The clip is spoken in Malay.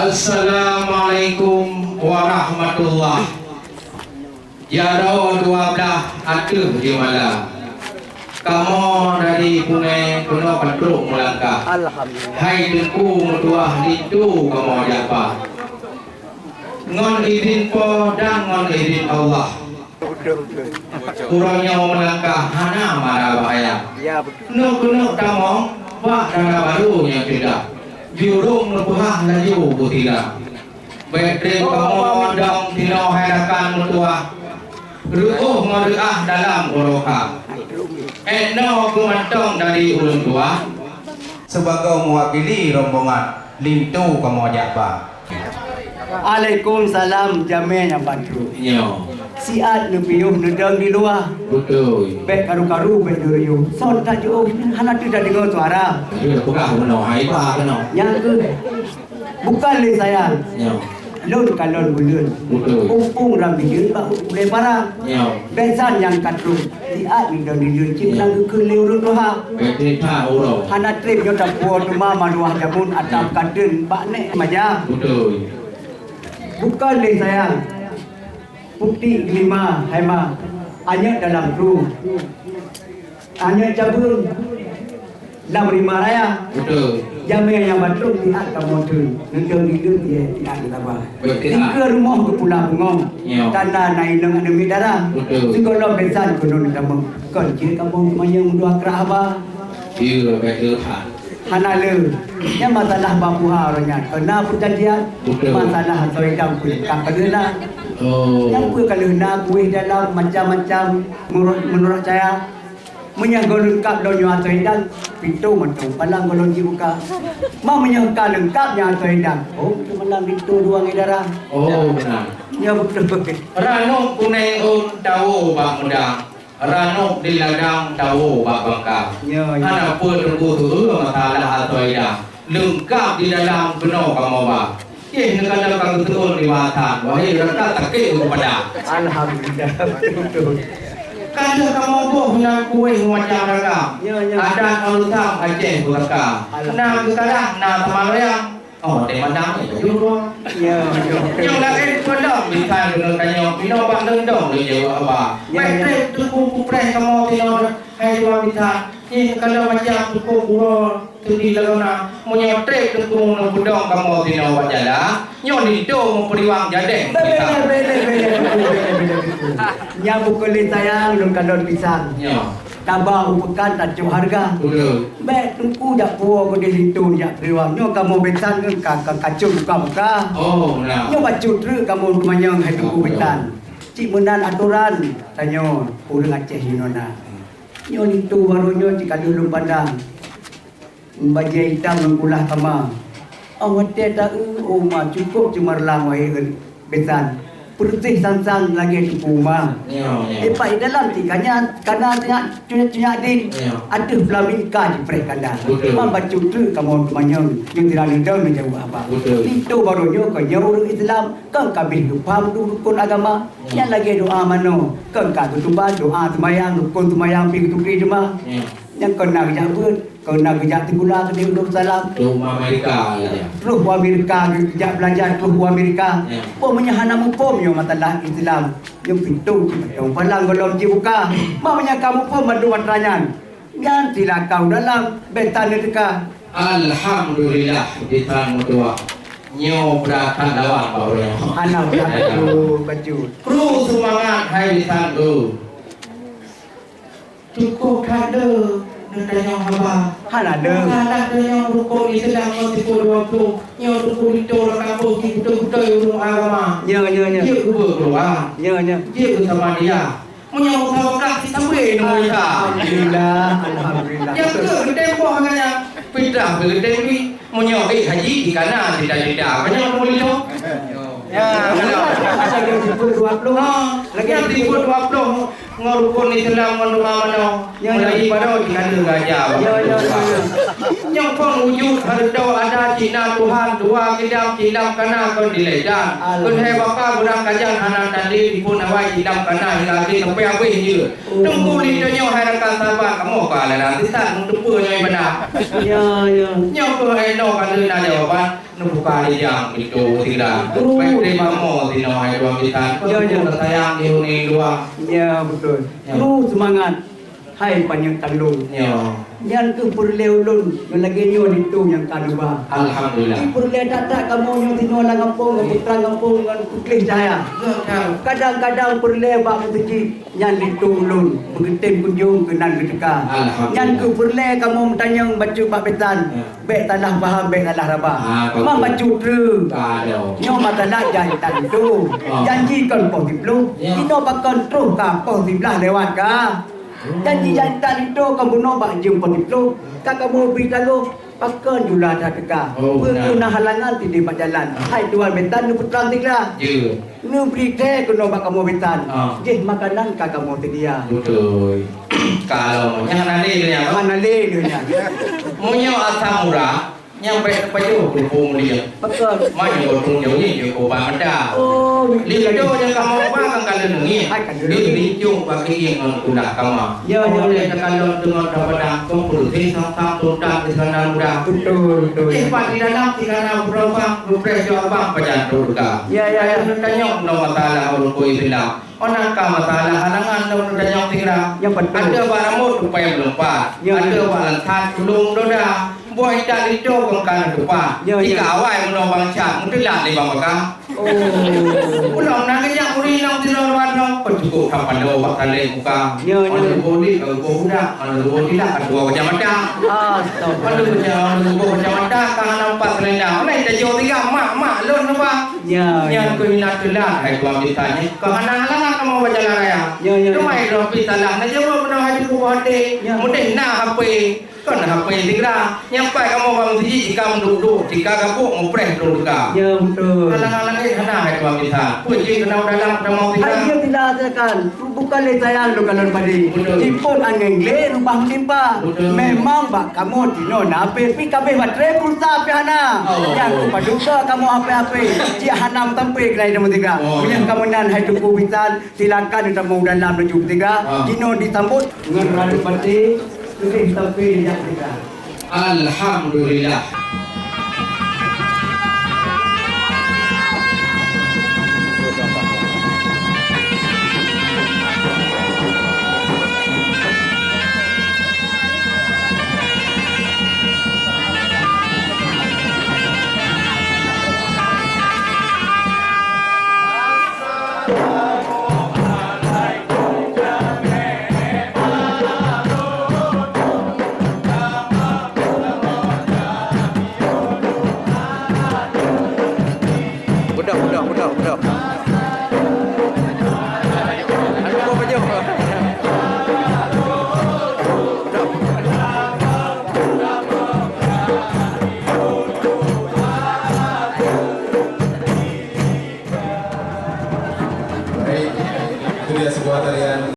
Assalamualaikum warahmatullahi. Jaro 12 atuh di malam. Kamu dari Punai kuno Patruk melangkah. Alhamdulillah. Hai tengku mutuah itu kamu dapat. Ngon izin po dan ngon izin Allah. Kurangnya melangkah hana marah bahaya. Ya betul. Nuk tamong wah dana baru yang tidak. Jurung lepuhah laju tidak. Betri kamu dong tino hadakan mutuah. Ruuh ngeriah dalam uroka. Eno kumantong dari ulun tua. Sebagai mewakili rombongan Lintu kamu japa. Waalaikumsalam jamiah yang badru. Nyo. Siat lebih nedang di luar. Betul. Bek karu-karu bek duriu. Son tak jauh. Hana tu dah dengar suara. Iya, bukan meno hai pa keno. Yang ke bukan le sayang. Nyo. Lon kalon bulan. Betul. Pung ram di ba boleh parang. Nyo. Besan yang katru. Siat nedang di luar cip nang ke leu doha. Betri ta uro. Hana trip yo tak puan rumah manuah jamun atap kaden bak nek maja. Betul. Bukan le sayang. Bukti kelima hema hanya dalam kru. Hanya cabur dalam lima raya. Betul. Jamnya yang batuk tidak kamu tu. Nanti hidup dia tidak ditambah. Betul. Ke rumah ke pulau Bungong. Ya. Tanah naik dengan demi darah. Betul. Sekolah besan konon ditambah. Kau cik kamu semuanya mudua keraba. Iya, betul ha. Hana le. Yang masalah bapu haranya. Kena perjanjian. Betul. Masalah soidam kulit kakadena. Oh. Yang pun kalau nak kuih dalam macam-macam menurut saya menyangkut lengkap donyo atau hidang pintu mentung palang golong dibuka mau menyangka lengkapnya atau hidang oh malam pintu dua ngedara Oh, benar. ya betul Ranuk kunai un tahu bak mudang. Ranuk di ladang tahu bak bangka. ya ya Anak pun tunggu tu masalah atau hidang. Lengkap di dalam penuh kamu bak. Negara kau betul di watan. Wahai rakyat takik kepada. alhamdulillah betul Kalau kamu buat punya kue macam ragam. Ya, ya. Ada urusan Aceh berkah. Nah, sekarang nah teman oh, di mana itu juga. ya Yang lain kodok bisa dengan kanyo. Pino bak dendong dia jawab apa. Ya, ya. Baik, tuku kupres kamu pino hai dua bisa. Ini kalau macam tuku buro tudi lagona. Menyotrek tuku budong kamu pino wajala. Nyon itu mau periwang jadeng. yang bukulin sayang dong kadon pisang Nyo. tabah upekan tak cukup harga Betul. Baik tunggu dak puo ko di situ jak priwang nyo kamu betan kan kacung buka Oh, nah. nyo bacu tru kamu manyang hai tunggu betan cik menan aturan tanyo urang Aceh hinona nyo itu baru nyo cik dulu pandang baju hitam mengkulah kama awak tak oh ma cukup cuma lang wahai betan putih sang-sang lagi di rumah. Lepas dalam tiganya karena tanya din Ya. ada flaminka di perkandang. Betul. Mam baca tu kamu manyang yang tidak ada menjawab apa. Betul. Itu barunya kau orang Islam kan kabeh faham rukun agama. Yang lagi doa mano kan ka tuba doa sembahyang rukun sembahyang pi tukri jemaah. Yang kau nak jabut kau nak kerja tikulah ke dia salam. Rumah Amerika ya. Terus buat Amerika kerja belajar terus buat Amerika. Ya. Pokoknya hana mumpum yang matalah Islam. Yang pintu yang palang golong dibuka. Mamanya kamu pun madu matranyan. Gantilah kau dalam betan dekat. Alhamdulillah di tangan tua. Nyo beratan lawan barunya. Anak berlaku baju. Kru semangat hai di tangan. Cukup kada Nandanya haba. Hana ada. Kalah dengan rukun Islam yang tipu 20. Nyo rukun itu orang kampung kita urung agama. Ya. Dia berdoa. Ya. Dia bersama dia. Menyambut sama kita boleh mereka. Alhamdulillah. Yang ke tempoh makanya pindah ke tempi menyoki haji di kanan tidak banyak boleh tu. Ya. Ada yang tipu 20. Lagi yang tipu 20 ngorukun Islam mana mulai pada di kanan gajah. Ya. Yang pun wujud harta ada Cina Tuhan dua kidam kana kon dilejan. Kon hai bapa burang kajan anak tadi dipun awai kidam kana hingga di sampai apa je. Tunggu lidahnya hai rakan sahabat kamu kalah nanti tak untuk nyai benar. Ya. Nyok ko ai no kan na jawaban Nubuka yang itu tidak. Baik terima mo tino hai dua kita. Ya, ya. Tayang di uni dua. Ya betul. Ya. Terus semangat. Hai panjang tandung. Yo. Yang ke perleulun yang lagi nyo itu yang kanuba. Alhamdulillah. Di perle data kamu nyo tino lang kampung, putra kampung dengan kuklis saya. Kadang-kadang perle bak mutuji yang ditulun, mengetim kunjung kenan keteka. Alhamdulillah. Yang ke perle kamu tanyang baca bak betan, bek talah faham bek talah rabah. betul. Mam baca tre. Kado. Nyo matalah jantan tu. Janji kon posiblu. Ya. Ino bakon terus ka posiblah lewat ka. Janji jantan itu kamu nombak jum posiblu. Kamu beritahu pakon jula dah teka. Oh, benar. Berguna halangan tidak jalan. Hai tuan betan nu putrang tiga. Je. Nu beri teh kena nombak kamu betan. Ah. Jeh makanan ka kamu tedia. Betul. Kalau yang nanti dia Mana le nya. punya asam murah nyampe paju berpung dia. Pakon. Mai berpung jauh ni je ko ba mada. Oh, Lihat yang kamu bakal kalian ni. Dihijung bagi yang kuda kamu. Ya, ya, ya. Kalau dengan dapat komputer sang tuntas di sana mudah. Betul, betul. Cepat di dalam berapa jawab pajan turga. Ya, ya, ya. Tanya no masalah orang koi bilang. Orang ka masalah halangan no tanya tiga. Yang betul. Ada barang mut supaya melompat. Ya, ya. Ada barang tas tulung doda. Boy dari itu kongkan lupa. Ya, ya. Jika awal menobang cak, mungkin lah di bawah Oh. Ulang nak yang uri nang tino warna cukup kapan do bakal le muka. Ya, ya. Ada bodi kalau kau budak, ada bodi lah dua macam macam. Astagfirullah. Ada macam macam kan nampak selendang. Mana kita jual tiga mak lon apa? Ya, ya. Yang kau minat tu lah, hai tuan ditanya. Kau anak lah kamu baca raya. Ya, ya, ya. Tu mai ropi salah. Nak jawab pernah hari tu hati. Ya. Mungkin nak HP. Kan HP tiga. Nyampai kamu bang siji jika duduk, jika kamu mau press dulu ka. Ya betul. Alang-alang ini kena hai tuan kita. Puji kena dalam mau Hai dia kita. tidak akan bukan le sayang lu kalau padi. Betul. Jipun angin le rubah timpa. Betul. Memang bak kamu tino na pi kabe batre pulsa piana. Oh. Yang paduka kamu apa-apa. Ci hanam tempe kelai nombor 3. Oh. Punya kamu nan hai tuku bitan silakan kita mau dalam menuju 3. Dino disambut dengan radu pati. Kita tempe yang 3. Alhamdulillah. Budak. Aduh, kau baju. Baik, itu dia sebuah tarian